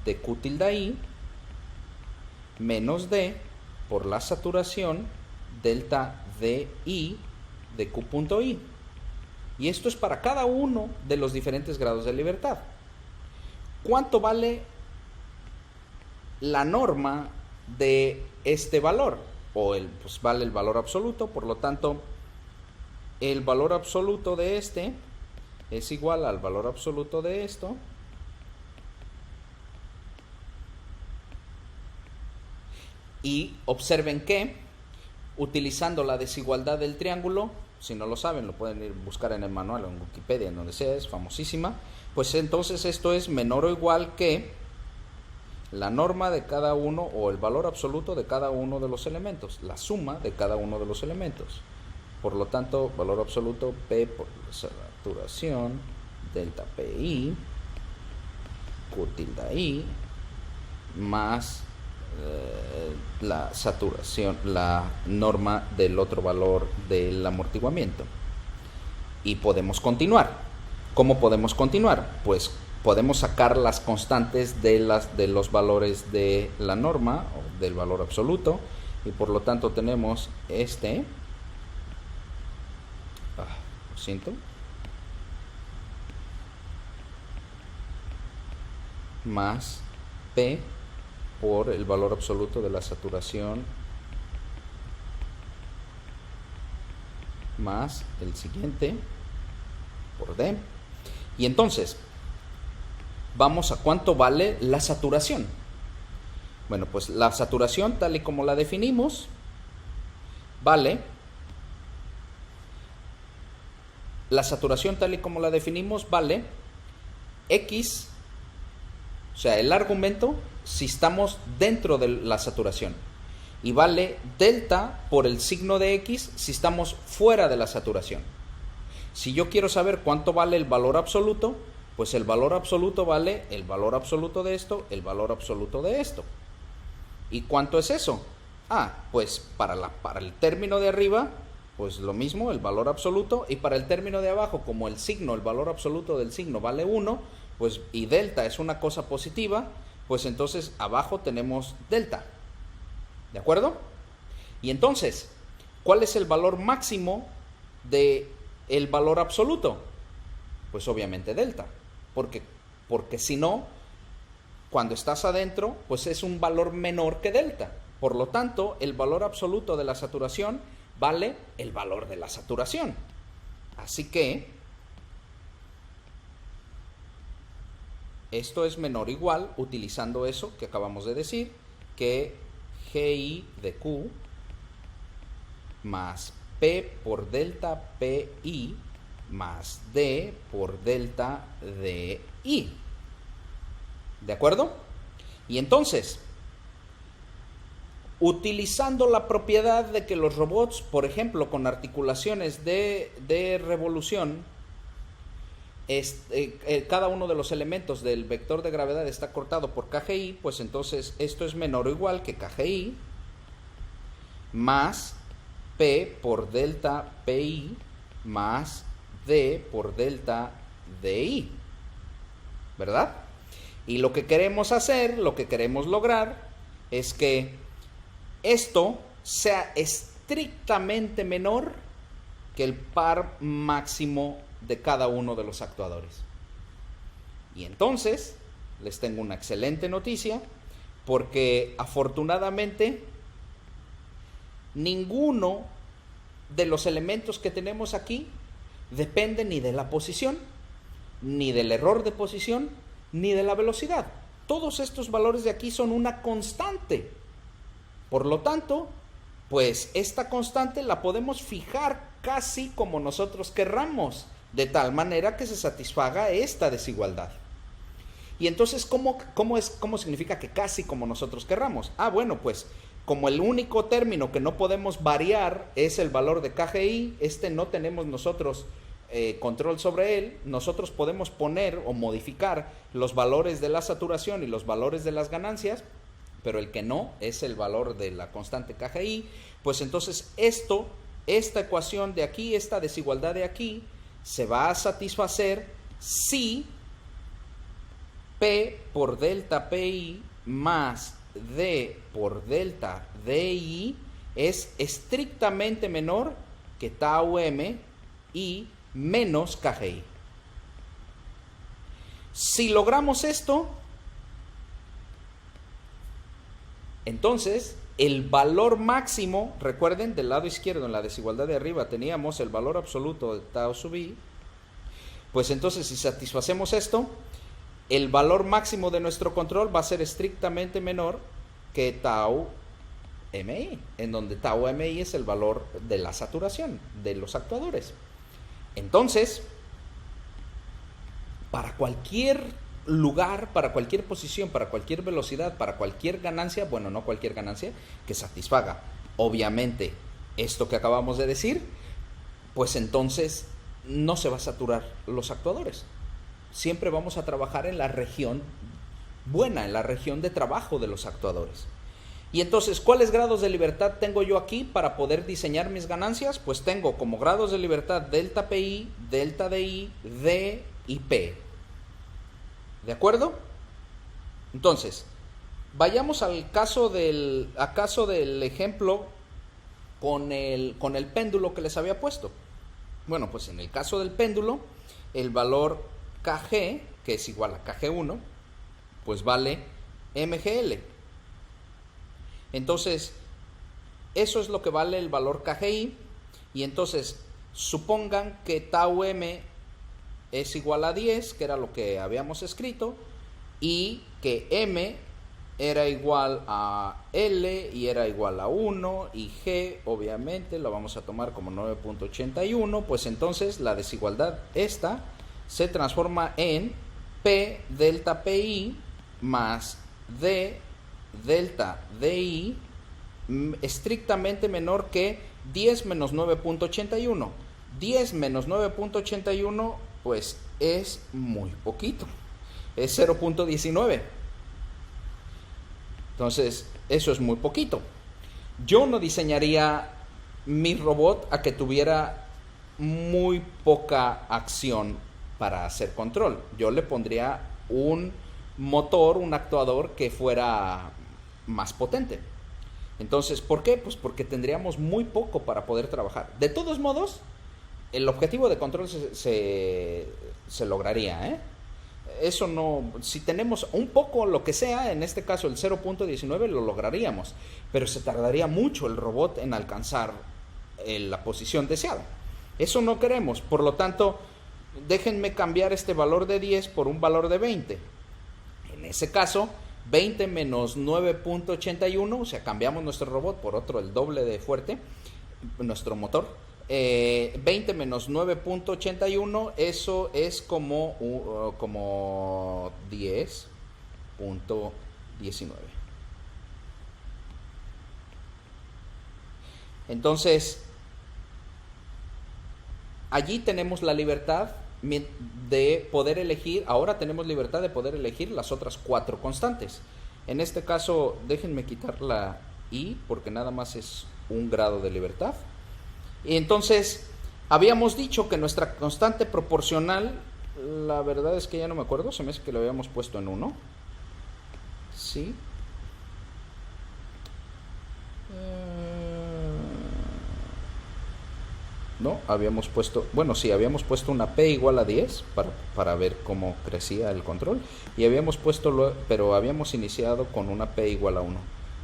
de Q tilde I menos D por la saturación delta DI de Q punto I. Y esto es para cada uno de los diferentes grados de libertad. ¿Cuánto vale la norma de este valor? Pues vale el valor absoluto, por lo tanto, el valor absoluto de este es igual al valor absoluto de esto. Y observen que, utilizando la desigualdad del triángulo, si no lo saben, lo pueden ir a buscar en el manual o en Wikipedia, en donde sea, es famosísima, pues entonces esto es menor o igual que la norma de cada uno o el valor absoluto de cada uno de los elementos, la suma de cada uno de los elementos. Por lo tanto, valor absoluto P por la saturación delta PI Q tilde I más la saturación, la norma del otro valor del amortiguamiento. Y podemos continuar. ¿Cómo podemos continuar? Pues podemos sacar las constantes de los valores de la norma o del valor absoluto, y por lo tanto tenemos este, lo siento, más P por el valor absoluto de la saturación más el siguiente por D. Y entonces vamos a cuánto vale la saturación. Bueno, pues la saturación tal y como la definimos vale, la saturación tal y como la definimos vale X, o sea, el argumento si estamos dentro de la saturación, y vale delta por el signo de X si estamos fuera de la saturación. Si yo quiero saber cuánto vale el valor absoluto, pues el valor absoluto vale el valor absoluto de esto, el valor absoluto de esto. ¿Y cuánto es eso? Pues para el término de arriba, pues lo mismo, el valor absoluto, y para el término de abajo, como el signo, el valor absoluto del signo vale 1, pues y delta es una cosa positiva, pues entonces abajo tenemos delta. ¿De acuerdo? Y entonces, ¿cuál es el valor máximo de el valor absoluto? Pues obviamente delta, porque si no, cuando estás adentro, pues es un valor menor que delta. Por lo tanto, el valor absoluto de la saturación vale el valor de la saturación. Así que esto es menor o igual, utilizando eso que acabamos de decir, que GI de Q más P por delta PI más D por delta DI. ¿De acuerdo? Y entonces, utilizando la propiedad de que los robots, por ejemplo, con articulaciones de revolución, cada uno de los elementos del vector de gravedad está cortado por KGI, pues entonces esto es menor o igual que KGI más P por delta PI más D por delta DI, ¿verdad? Y lo que queremos hacer, lo que queremos lograr es que esto sea estrictamente menor que el par máximo de cada uno de los actuadores. Y entonces les tengo una excelente noticia, porque afortunadamente ninguno de los elementos que tenemos aquí depende ni de la posición, ni del error de posición, ni de la velocidad. Todos estos valores de aquí son una constante. Por lo tanto, pues esta constante la podemos fijar casi como nosotros querramos, de tal manera que se satisfaga esta desigualdad. Y entonces, ¿cómo significa que casi como nosotros querramos? Bueno, pues como el único término que no podemos variar es el valor de KGI, no tenemos nosotros control sobre él. Nosotros podemos poner o modificar los valores de la saturación y los valores de las ganancias, pero el que no es el valor de la constante KGI. Pues entonces esta ecuación de aquí, esta desigualdad de aquí, se va a satisfacer si P por delta PI más D por delta DI es estrictamente menor que tau M y menos KGI. Si logramos esto, entonces el valor máximo, recuerden, del lado izquierdo en la desigualdad de arriba teníamos el valor absoluto de tau sub i, pues entonces si satisfacemos esto, el valor máximo de nuestro control va a ser estrictamente menor que tau MI, en donde tau MI es el valor de la saturación de los actuadores. Entonces, para cualquier lugar, para cualquier posición, para cualquier velocidad, para cualquier ganancia, bueno, no cualquier ganancia, que satisfaga obviamente esto que acabamos de decir, pues entonces no se va a saturar los actuadores. Siempre vamos a trabajar en la región buena, en la región de trabajo de los actuadores. Y entonces, ¿cuáles grados de libertad tengo yo aquí para poder diseñar mis ganancias? Pues tengo como grados de libertad delta PI, delta DI, D y P. ¿De acuerdo? Entonces, vayamos al caso del ejemplo con el péndulo que les había puesto. Bueno, pues en el caso del péndulo, el valor KG, que es igual a KG1, pues vale MGL. Entonces, eso es lo que vale el valor KGI. Y entonces, supongan que tau M es igual a 10, que era lo que habíamos escrito, y que M era igual a L y era igual a 1, y G obviamente lo vamos a tomar como 9.81, pues entonces la desigualdad esta se transforma en P delta PI más D delta DI estrictamente menor que 10 menos 9.81. 10 menos 9.81 pues es muy poquito, es 0.19. Entonces eso es muy poquito. Yo no diseñaría mi robot a que tuviera muy poca acción para hacer control. Yo le pondría un motor, un actuador que fuera más potente. Entonces, ¿por qué? Pues porque tendríamos muy poco para poder trabajar. De todos modos, el objetivo de control se lograría, ¿eh? Eso no, si tenemos un poco lo que sea, en este caso el 0.19 lo lograríamos, pero se tardaría mucho el robot en alcanzar la posición deseada. Eso no queremos, por lo tanto, déjenme cambiar este valor de 10 por un valor de 20. En ese caso, 20 menos 9.81, o sea, cambiamos nuestro robot por otro, el doble de fuerte, nuestro motor. 20 menos 9.81, eso es como 10.19. Entonces, allí tenemos la libertad de poder elegir, ahora tenemos libertad de poder elegir las otras 4 constantes. En este caso, déjenme quitar la I, porque nada más es un grado de libertad. Y entonces, habíamos dicho que nuestra constante proporcional, la verdad es que ya no me acuerdo, se me hace que lo habíamos puesto en 1. ¿Sí? No, habíamos puesto, bueno, sí, habíamos puesto una P igual a 10 para ver cómo crecía el control. Y habíamos puesto, pero habíamos iniciado con una P igual a 1.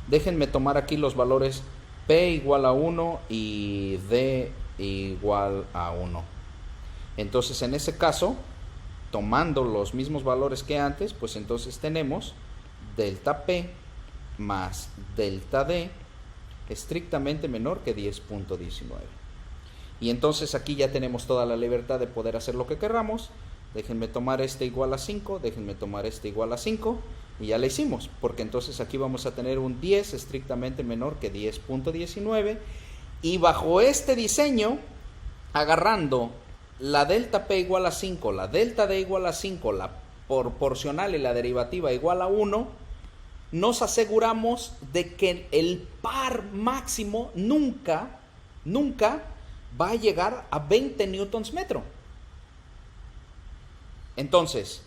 Déjenme tomar aquí los valores P igual a 1 y D igual a 1. Entonces, en ese caso, tomando los mismos valores que antes, pues entonces tenemos delta P más delta D estrictamente menor que 10.19. Y entonces aquí ya tenemos toda la libertad de poder hacer lo que querramos. Déjenme tomar este igual a 5, déjenme tomar este igual a 5. Y ya la hicimos, porque entonces aquí vamos a tener un 10 estrictamente menor que 10.19. Y bajo este diseño, agarrando la delta P igual a 5, la delta D igual a 5, la proporcional y la derivativa igual a 1, nos aseguramos de que el par máximo nunca va a llegar a 20 newtons metro. Entonces,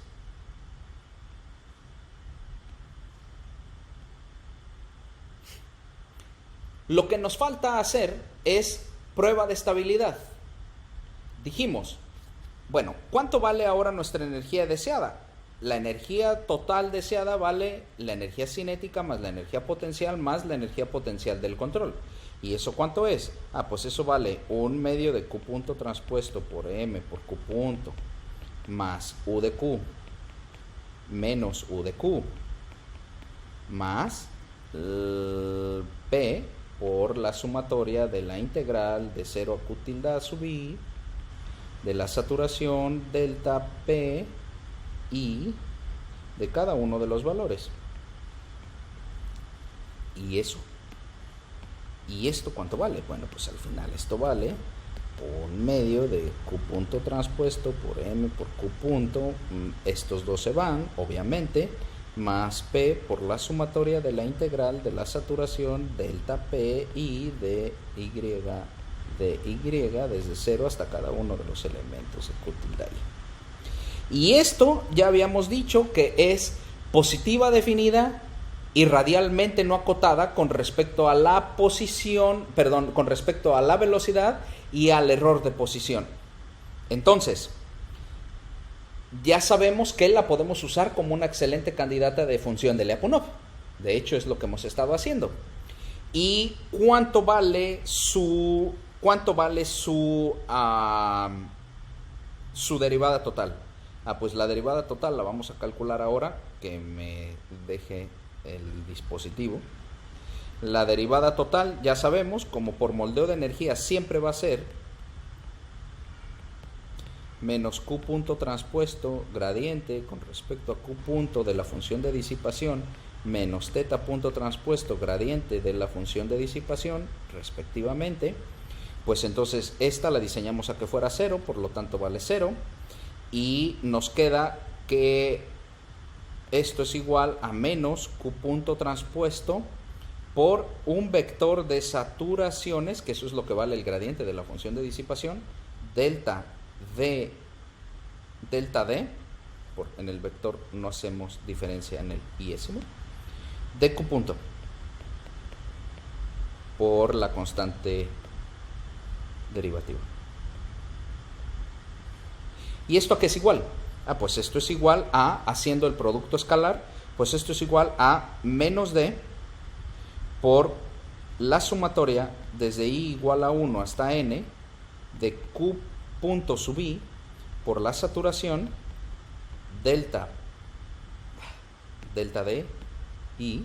lo que nos falta hacer es prueba de estabilidad. Dijimos, bueno, ¿cuánto vale ahora nuestra energía deseada? La energía total deseada vale la energía cinética más la energía potencial más la energía potencial del control. ¿Y eso cuánto es? Pues eso vale 1 medio de Q punto transpuesto por M por Q punto más U de Q menos U de Q más P por la sumatoria de la integral de 0 a Q tilde sub I de la saturación delta P I de cada uno de los valores. ¿Y eso? ¿Y esto cuánto vale? Bueno, pues al final esto vale 1 medio de Q punto transpuesto por M por Q punto, estos dos se van, obviamente, más P por la sumatoria de la integral de la saturación delta P I de Y desde 0 hasta cada uno de los elementos de Q tilde I. Y esto ya habíamos dicho que es positiva definida y radialmente no acotada con respecto a la posición, con respecto a la velocidad y al error de posición. Entonces, ya sabemos que la podemos usar como una excelente candidata de función de Lyapunov. De hecho, es lo que hemos estado haciendo. ¿Y cuánto vale su derivada total? Pues la derivada total la vamos a calcular ahora, que me deje el dispositivo. La derivada total, ya sabemos, como por moldeo de energía siempre va a ser menos Q punto transpuesto gradiente con respecto a Q punto de la función de disipación menos teta punto transpuesto gradiente de la función de disipación respectivamente. Pues entonces esta la diseñamos a que fuera 0, por lo tanto vale 0. Y nos queda que esto es igual a menos Q punto transpuesto por un vector de saturaciones, que eso es lo que vale el gradiente de la función de disipación, delta D, en el vector no hacemos diferencia en el iésimo, de Q punto, por la constante derivativa. ¿Y esto a qué es igual? Pues esto es igual a, haciendo el producto escalar, pues esto es igual a menos D por la sumatoria desde I igual a 1 hasta N de Q punto sub I por la saturación delta D I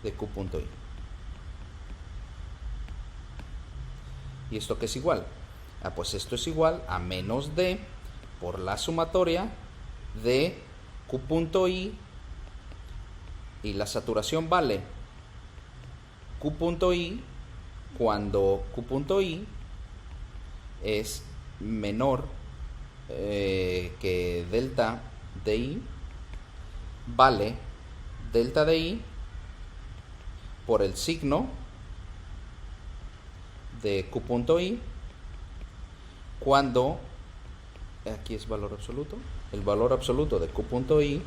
de Q punto I. ¿Y esto qué es igual? Pues esto es igual a menos D por la sumatoria de Q punto I, y la saturación vale Q punto I cuando Q punto I es menor que delta DI, vale delta DI por el signo de Q punto I cuando, aquí es valor absoluto, el valor absoluto de Q punto I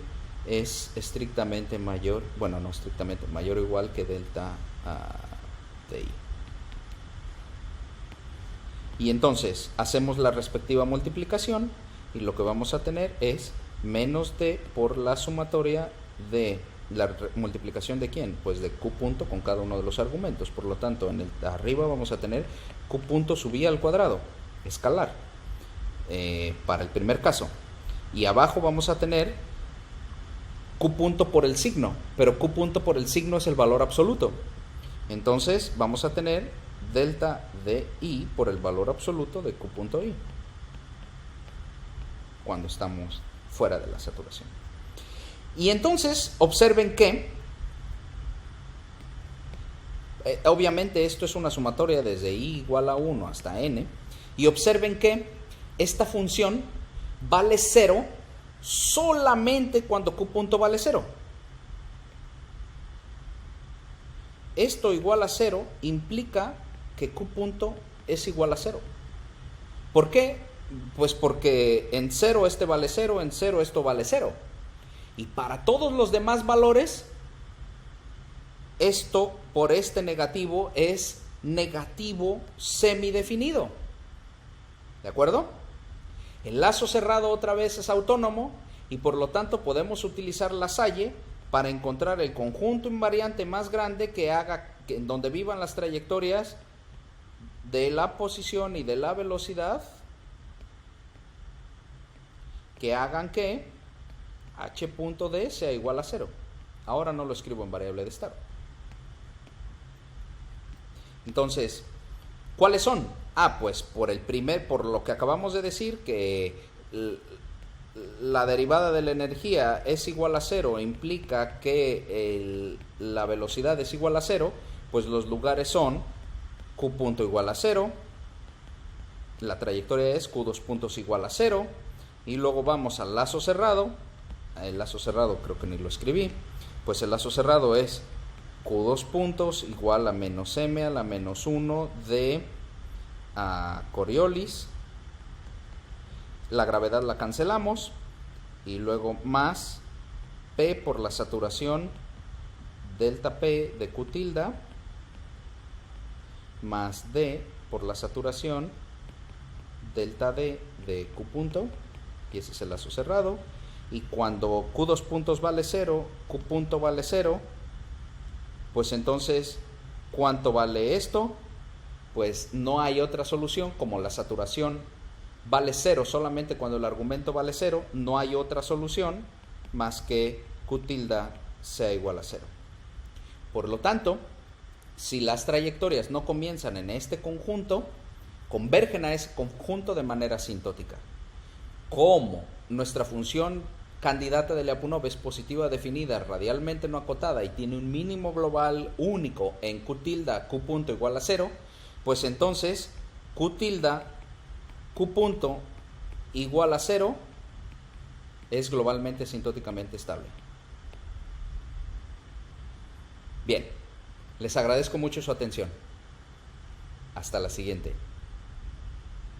es estrictamente mayor, bueno, no estrictamente, mayor o igual que delta DI. Y entonces hacemos la respectiva multiplicación y lo que vamos a tener es menos D por la sumatoria de la multiplicación de ¿quién? Pues de Q punto con cada uno de los argumentos. Por lo tanto, en el arriba vamos a tener Q punto sub I al cuadrado, escalar, para el primer caso. Y abajo vamos a tener Q punto por el signo, pero Q punto por el signo es el valor absoluto. Entonces vamos a tener delta de I por el valor absoluto de Q punto I cuando estamos fuera de la saturación. Y entonces observen que, obviamente esto es una sumatoria desde i igual a 1 hasta n, y observen que esta función vale 0 solamente cuando q punto vale 0. Esto igual a 0 implica que q punto es igual a 0. ¿Por qué? Pues porque en 0 este vale 0, en 0 esto vale 0. Y para todos los demás valores, esto por este negativo es negativo semidefinido. ¿De acuerdo? El lazo cerrado otra vez es autónomo y por lo tanto podemos utilizar Lasalle para encontrar el conjunto invariante más grande que haga en donde vivan las trayectorias de la posición y de la velocidad que hagan que h punto d sea igual a 0. Ahora no lo escribo en variable de estado. Entonces, ¿cuáles son? Pues por lo que acabamos de decir, que la derivada de la energía es igual a 0, implica que la velocidad es igual a 0, pues los lugares son q punto igual a 0, la trayectoria es q2 puntos igual a 0, y luego vamos al lazo cerrado. El lazo cerrado creo que ni lo escribí, pues el lazo cerrado es q2 puntos igual a menos m a la menos 1 de Coriolis. La gravedad la cancelamos y luego más P por la saturación delta P de Q tilde más D por la saturación delta D de Q punto, y ese es el lazo cerrado. Y cuando Q2 puntos vale 0, Q punto vale 0, pues entonces, ¿cuánto vale esto? Pues no hay otra solución, como la saturación vale 0 solamente cuando el argumento vale 0, no hay otra solución más que Q tilde sea igual a 0. Por lo tanto, si las trayectorias no comienzan en este conjunto, convergen a ese conjunto de manera asintótica. Como nuestra función candidata de Lyapunov es positiva definida, radialmente no acotada y tiene un mínimo global único en Q tilde, Q punto igual a 0, pues entonces Q tilde, Q punto igual a 0 es globalmente asintóticamente estable. Bien, les agradezco mucho su atención. Hasta la siguiente.